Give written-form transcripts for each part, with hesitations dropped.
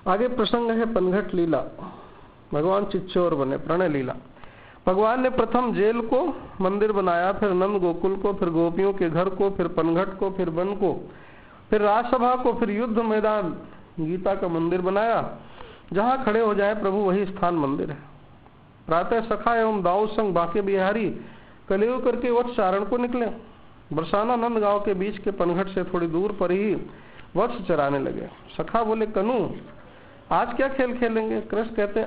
आगे प्रसंग है पनघट लीला। भगवान चिच्चौर बने, प्रणय लीला। भगवान ने प्रथम जेल को मंदिर बनाया, फिर नंद गोकुल को, फिर गोपियों के घर को, फिर पनघट को, फिर वन को, फिर राजसभा को, फिर युद्ध मैदान गीता का मंदिर बनाया। जहां खड़े हो जाए प्रभु वही स्थान मंदिर है। प्रातः सखा एवं दाऊ संग बाके बिहारी कलयुग करके वत्स चारण को निकले। बरसाना नंद गांव के बीच के पनघट से थोड़ी दूर पर ही वत्स चराने लगे। सखा बोले, कनु आज क्या खेल खेलेंगे? कृष्ण कहते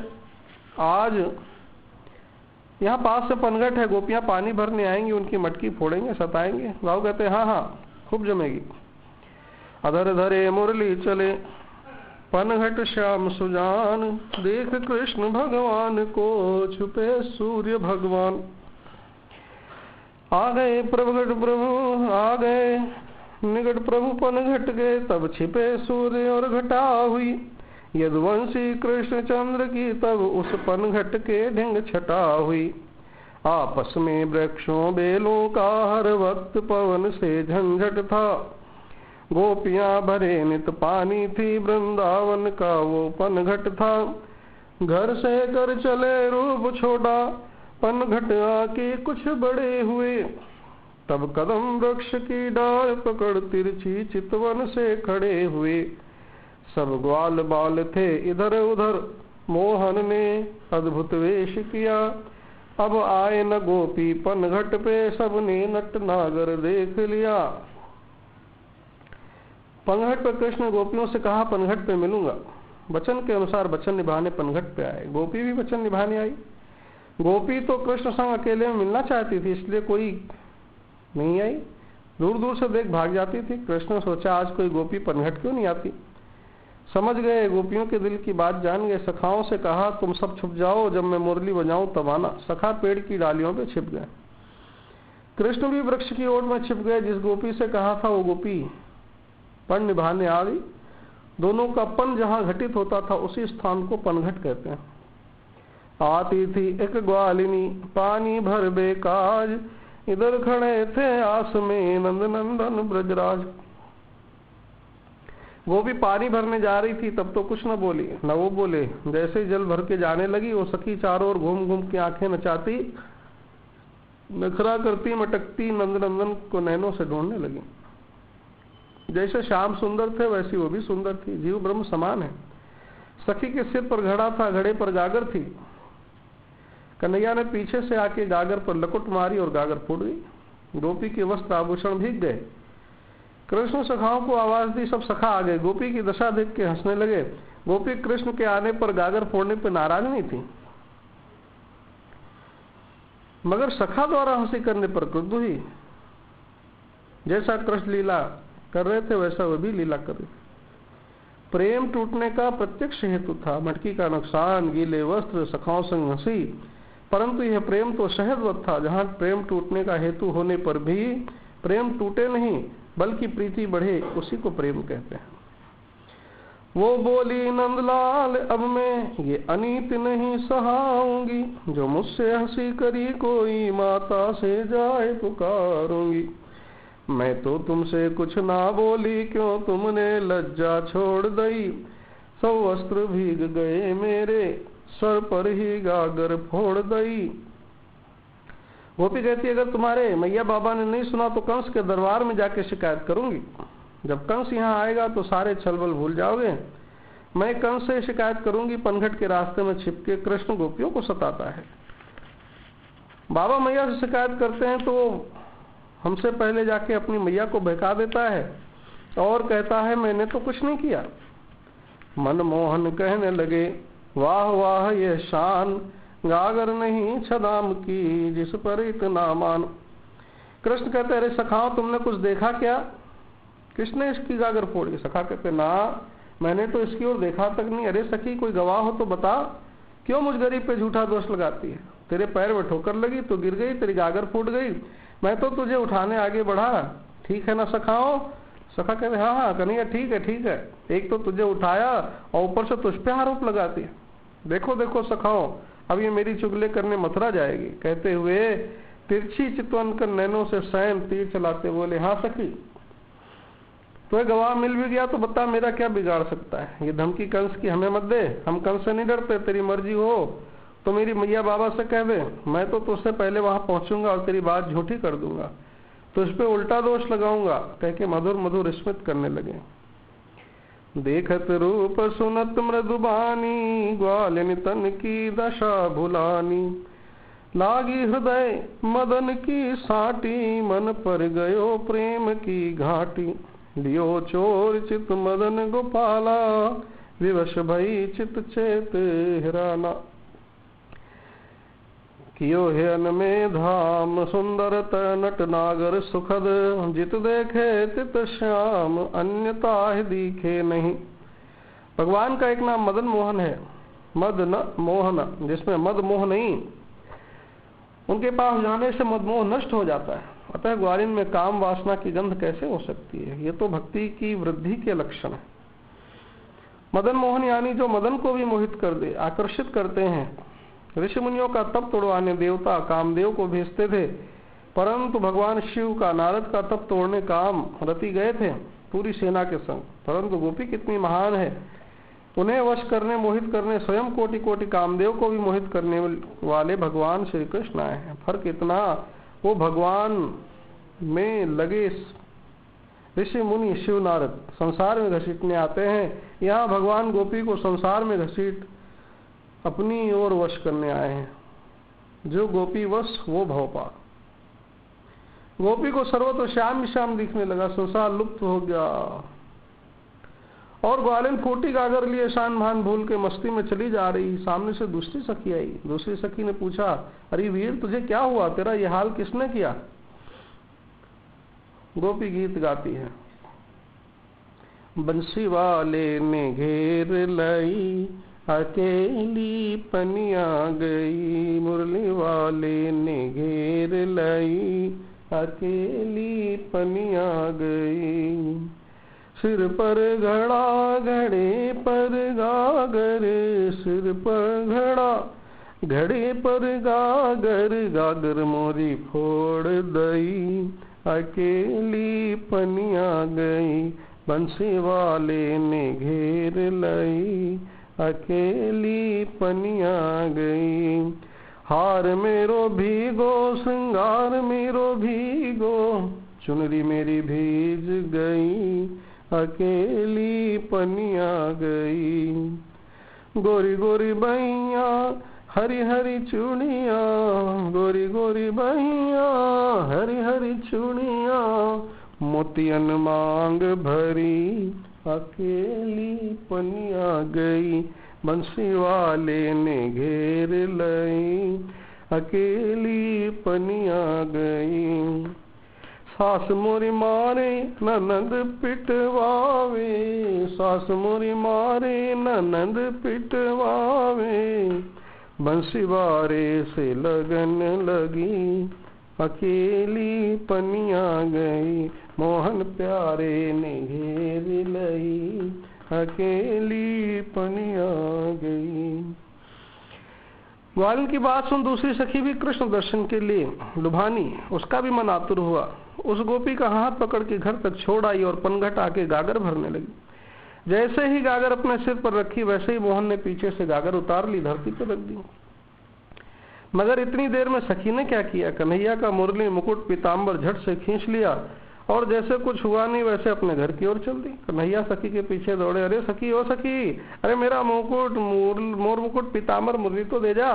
आज यहाँ पास से पनघट है, गोपियां पानी भरने आएंगी, उनकी मटकी फोड़ेंगे, सताएंगे। दाऊ कहते हाँ हाँ खूब जमेगी। अधर धरे मुरली चले पनघट श्याम सुजान, देख कृष्ण भगवान को छुपे सूर्य भगवान। आ गए प्रभुघट प्रभु आ गए, निकट प्रभु पनघट गए, तब छिपे सूर्य और घटा हुई। यदुवंशी कृष्ण चंद्र की तब उस पनघट के ढिंग छटा हुई। आपस में वृक्षों बेलों का हर वक्त पवन से झंझट था। गोपियां भरे नित पानी थी, वृंदावन का वो पनघट था। घर से कर चले रूप छोटा, पनघट आके कुछ बड़े हुए। तब कदम वृक्ष की डाल पकड़ तिरछी चितवन से खड़े हुए। सब ग्वाल बाल थे इधर उधर, मोहन ने अद्भुत वेश किया। अब आए न गोपी पनघट पे, सबने नट नागर देख लिया। पनघट पर कृष्ण गोपियों से कहा पनघट पे मिलूंगा। वचन के अनुसार वचन निभाने पनघट पे आए। गोपी भी वचन निभाने आई। गोपी तो कृष्ण संग अकेले में मिलना चाहती थी, इसलिए कोई नहीं आई, दूर दूर से देख भाग जाती थी। कृष्ण सोचा आज कोई गोपी पनघट क्यों नहीं आती। समझ गए, गोपियों के दिल की बात जान गए। सखाओं से कहा तुम सब छुप जाओ, जब मैं मुरली बजाऊं तब आना। सखा पेड़ की डालियों पे छिप गए। कृष्ण भी वृक्ष की ओर में छिप गए। जिस गोपी से कहा था वो गोपी पन निभाने आ गई। दोनों का पन जहां घटित होता था उसी स्थान को पनघट कहते हैं। आती थी एक ग्वालिनी पानी भर बेकाज, इधर खड़े थे आस में नंद नंदन ब्रजराज। वो भी पानी भरने जा रही थी, तब तो कुछ न बोली न वो बोले। जैसे ही जल भर के जाने लगी, वो सखी चारों ओर घूम घूम के आंखें नचाती, नखरा करती, मटकती नंद नंदन को नैनों से ढूंढने लगी। जैसे श्याम सुंदर थे वैसी वो भी सुंदर थी। जीव ब्रह्म समान है। सखी के सिर पर घड़ा था, घड़े पर गागर थी। कन्हैया ने पीछे से आके गागर पर लकुट मारी और गागर फूट गई। गोपी के वस्त्र आभूषण भीग गए। कृष्ण सखाओं को आवाज दी, सब सखा आ गए। गोपी की दशा देख के हंसने लगे। गोपी कृष्ण के आने पर गागर फोड़ने पर नाराज नहीं थी, मगर सखा द्वारा हंसी करने पर क्रुद्ध हुई। जैसा कृष्ण लीला कर रहे थे वैसा वो भी लीला कर रहे थे। प्रेम टूटने का प्रत्यक्ष हेतु था। मटकी का नुकसान, गीले वस्त्र, सखाओं संग हंसी, परंतु यह प्रेम तो शहदवत था। जहां प्रेम टूटने का हेतु होने पर भी प्रेम टूटे नहीं बल्कि प्रीति बढ़े, उसी को प्रेम कहते हैं। वो बोली नंदलाल अब मैं ये अनीति नहीं सहाऊंगी, जो मुझसे हंसी करी कोई माता से जाए पुकारूंगी। मैं तो तुमसे कुछ ना बोली, क्यों तुमने लज्जा छोड़ दई। सब वस्त्र भीग गए मेरे, सर पर ही गागर फोड़ दई। गोपी कहती अगर तुम्हारे मैया बाबा ने नहीं सुना तो कंस के दरबार में जाके शिकायत करूंगी। जब कंस यहाँ आएगा तो सारे छलबल भूल जाओगे। मैं कंस से शिकायत करूंगी, पनघट के रास्ते में छिपके कृष्ण गोपियों को सताता है। बाबा मैया से शिकायत करते हैं तो हमसे पहले जाके अपनी मैया को बहका देता है और कहता है मैंने तो कुछ नहीं किया। मनमोहन कहने लगे वाह वाह ये शान, गागर नहीं छदाम की जिस पर इतना मान। कृष्ण कहते अरे सखाओ तुमने कुछ देखा क्या? किसने इसकी गागर फोड़ी? सखा कहते ना मैंने तो इसकी ओर देखा तक नहीं। अरे सखी कोई गवाह हो तो बता, क्यों मुझ गरीब पे झूठा दोष लगाती है? तेरे पैर में ठोकर लगी तो गिर गई, तेरी गागर फूट गई, मैं तो तुझे उठाने आगे बढ़ा। ठीक है ना सखाओ? सखा कहते हाँ हाँ कन्हैया ठीक है ठीक है। एक तो तुझे उठाया और ऊपर से तुझ पे आरोप लगाती है। देखो देखो सखाओ अब ये मेरी चुगली करने मथुरा जाएगी। कहते हुए तिरछी चितवन कर नैनों से सैन तीर चलाते बोले हाँ सखी तो गवाह मिल भी गया तो बता मेरा क्या बिगाड़ सकता है। ये धमकी कंस की हमें मत दे, हम कंस से नहीं डरते, तेरी मर्जी हो तो मेरी मैया बाबा से कह दे, मैं तो तुझसे पहले वहां पहुंचूंगा और तेरी बात झूठी कर दूंगा, तो इस पे उल्टा दोष लगाऊंगा, कह के मधुर मधुर स्मित करने लगे। देखत रूप सुनत मृदुबानी, ग्वालिन तन की दशा भुलानी, लागी हृदय मदन की साटी, मन पर गयो प्रेम की घाटी, लियो चोर चित मदन गोपाला, विवश भई चित चेत हिराना, कियो हेन में धाम सुंदर नट नागर सुखद, जित देखे तित श्याम अन्यता दिखे नहीं। भगवान का एक नाम मदन मोहन है, मद न मोहन, जिसमें मद मोह नहीं, उनके पास जाने से मदमोह नष्ट हो जाता है। अतः ग्वालिन में काम वासना की गंध कैसे हो सकती है, ये तो भक्ति की वृद्धि के लक्षण है। मदन मोहन यानी जो मदन को भी मोहित कर दे, आकर्षित करते हैं। ऋषि मुनियों का तप तोड़वाने देवता कामदेव को भेजते थे, परंतु भगवान शिव का नारद का तप तोड़ने काम रति गए थे पूरी सेना के संग। परंतु गोपी कितनी महान है, उन्हें वश करने मोहित करने स्वयं कोटि कोटि कामदेव को भी मोहित करने वाले भगवान श्री कृष्ण आए हैं। फर्क इतना, वो भगवान में लगे ऋषि मुनि शिव नारद संसार में घसीटने आते हैं, यहाँ भगवान गोपी को संसार में घसीट अपनी ओर वश करने आए हैं। जो गोपी वश वो भवपाल। गोपी को सर्वत्र श्याम श्याम दिखने लगा, संसार लुप्त हो गया। और ग्वालिन फूटी गागर लिए शान भान भूल के मस्ती में चली जा रही। सामने से दूसरी सखी आई। दूसरी सखी ने पूछा, अरे वीर तुझे क्या हुआ, तेरा ये हाल किसने किया? गोपी गीत गाती है। बंसी वाले ने घेर लाई, अकेली पनिया गई, मुरली वाले ने घेर लाई, अकेली पनिया गई। सिर पर घड़ा घड़े पर गागर, सिर पर घड़ा घड़े पर गागर, गागर मोरी फोड़ दई, अकेली पनिया गई। बंसी वाले ने घेर लई, अकेली पनिया गई। हार मेरो भीगो, श्रृंगार मेरो भीगो, चुनरी मेरी भीज गई, अकेली पनिया गई। गोरी गोरी बहिया, हरी हरी चूड़िया, गोरी गोरी बहिया, हरी हरी चूड़िया, मोतियन मांग भरी, अकेली पनिया गई। बंसी वाले ने घेर लई, अकेली पनिया गई। सास मोरी मारे ननद पिटवावे, सास मोरी मारे ननद पिटवावे, बंसी वारे से लगन लगी, अकेली पनिया गई। मोहन प्यारे ने घेर लई, अकेली पनिया गई। ग्वालिन की बात सुन दूसरी सखी भी कृष्ण दर्शन के लिए लुभानी, उसका भी मन आतुर हुआ। उस गोपी का हाथ पकड़ के घर तक छोड़ आई और पनघट आके गागर भरने लगी। जैसे ही गागर अपने सिर पर रखी, वैसे ही मोहन ने पीछे से गागर उतार ली, धरती पर रख दी। मगर इतनी देर में सखी ने क्या किया, कन्हैया का मुरली मुकुट पीताम्बर झट से खींच लिया और जैसे कुछ हुआ नहीं वैसे अपने घर की ओर चल दी। कन्हैया सखी के पीछे दौड़े, अरे सखी ओ सखी, अरे मेरा मुकुट मोर मुकुट पीताम्बर मुरली तो दे जा।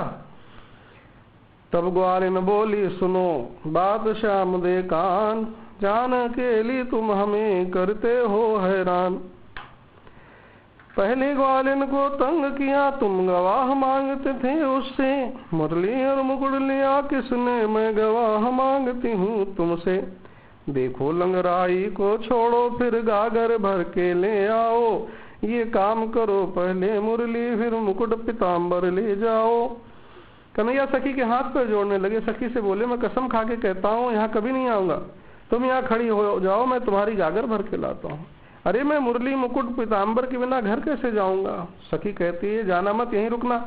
तब ग्वालिन बोली, सुनो बात श्याम दे कान, जान अकेली तुम हमें करते हो हैरान। पहले ग्वालिन को तंग किया, तुम गवाह मांगते थे उससे, मुरली और मुकुट लिया किसने, मैं गवाह मांगती हूँ तुमसे। देखो लंगराई को छोड़ो, फिर गागर भर के ले आओ, ये काम करो पहले मुरली फिर मुकुट पीताम्बर ले जाओ। कन्हैया सखी के हाथ पर जोड़ने लगे। सखी से बोले, मैं कसम खा के कहता हूँ यहाँ कभी नहीं आऊंगा, तुम यहाँ खड़ी हो जाओ, मैं तुम्हारी गागर भर के लाता हूँ। अरे मैं मुरली मुकुट पीताम्बर के बिना घर कैसे जाऊंगा? सखी कहती है, जाना मत, यहीं रुकना।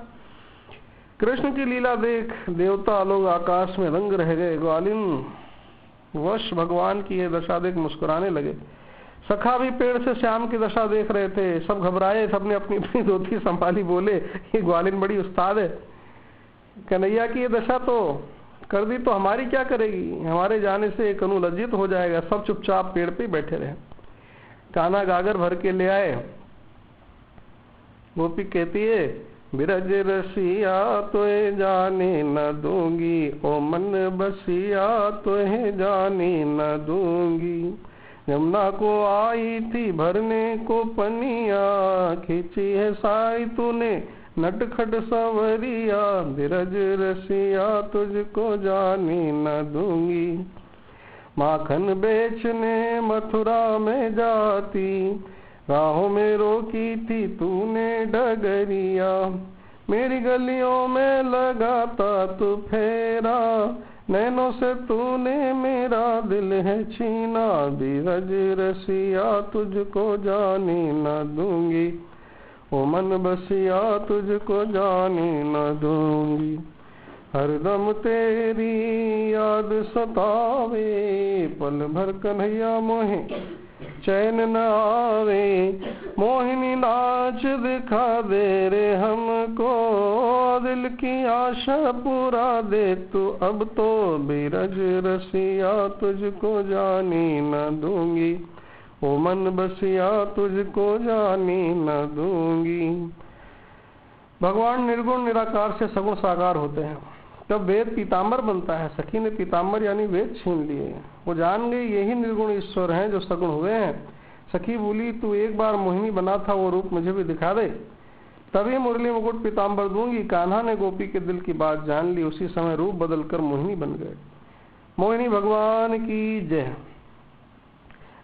कृष्ण की लीला देख देवता लोग आकाश में दंग रह गए। ग्वालिन वश भगवान की यह दशा देख मुस्कुराने लगे। सखा भी पेड़ से श्याम की दशा देख रहे थे, सब घबराए, सबने अपनी अपनी धोती संभाली, बोले ये ग्वालिन बड़ी उस्ताद है, कन्हैया की ये दशा तो कर दी तो हमारी क्या करेगी, हमारे जाने से कनु लज्जित हो जाएगा। सब चुपचाप पेड़ पे बैठे रहे। कान्हा गागर भर के ले आए। गोपी कहती है बिरज रसिया तोहे जाने न दूंगी, ओ मन बसिया तोहे जाने न दूंगी। यमुना को आई थी भरने को पनिया, खींची है साई तूने नटखट सवरिया। बिरज रसिया तुझको जाने न दूंगी। माखन बेचने मथुरा में जाती, राहों में रोकी थी तूने डगरिया। मेरी गलियों में लगाता तू फेरा, नैनों से तूने मेरा दिल है छीना। बिरज रसिया तुझको जाने न दूंगी, ओ मन बसिया तुझको जाने न दूंगी। हरदम तेरी याद सतावे, पल भर कन्हैया मोहे चैन न आवे। मोहिनी नाच दिखा दे रे हमको, दिल की आशा पूरा दे तू अब तो। बिरज रसिया तुझको जाने न दूंगी, ओ मन बसिया तुझको जाने न दूंगी। भगवान निर्गुण निराकार से सगुण साकार होते हैं। जब वेद पीताम्बर बनता है, सखी ने पीताम्बर यानी वेद छीन लिए, वो जान गई यही निर्गुण ईश्वर हैं जो सगुण हुए हैं। सखी बोली तू एक बार मोहिनी बना था, वो रूप मुझे भी दिखा दे, तभी मुरली मुकुट पीताम्बर दूंगी। कान्हा ने गोपी के दिल की बात जान ली, उसी समय रूप बदलकर मोहिनी बन गए। मोहिनी भगवान की जय।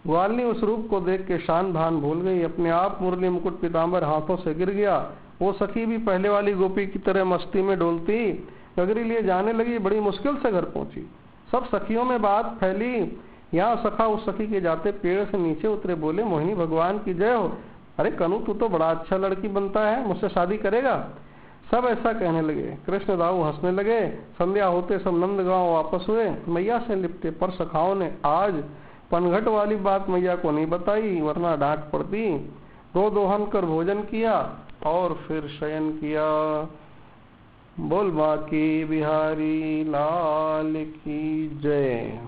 ग्वालिनी उस रूप को देख के शान भान भूल गई, अपने आप मुरली मुकुट पीताम्बर हाथों से गिर गया। वो सखी भी पहले वाली गोपी की तरह मस्ती में डोलती नगरी लिए जाने लगी, बड़ी मुश्किल से घर पहुंची। सब सखियों में बात फैली। यहाँ सखा उस सखी के जाते पेड़ से नीचे उतरे, बोले मोहिनी भगवान की जय हो। अरे कनु तू तो बड़ा अच्छा लड़की बनता है, मुझसे शादी करेगा? सब ऐसा कहने लगे। कृष्ण दाऊ हंसने लगे। संध्या होते सब नंदगांव वापस हुए, मैया से लिपटे। पर सखाओं ने आज पनघट वाली बात मैया को नहीं बताई, वरना डांट पड़ती। दो दोहन कर भोजन किया और फिर शयन किया। बोल बाकी बिहारी लाल की जय।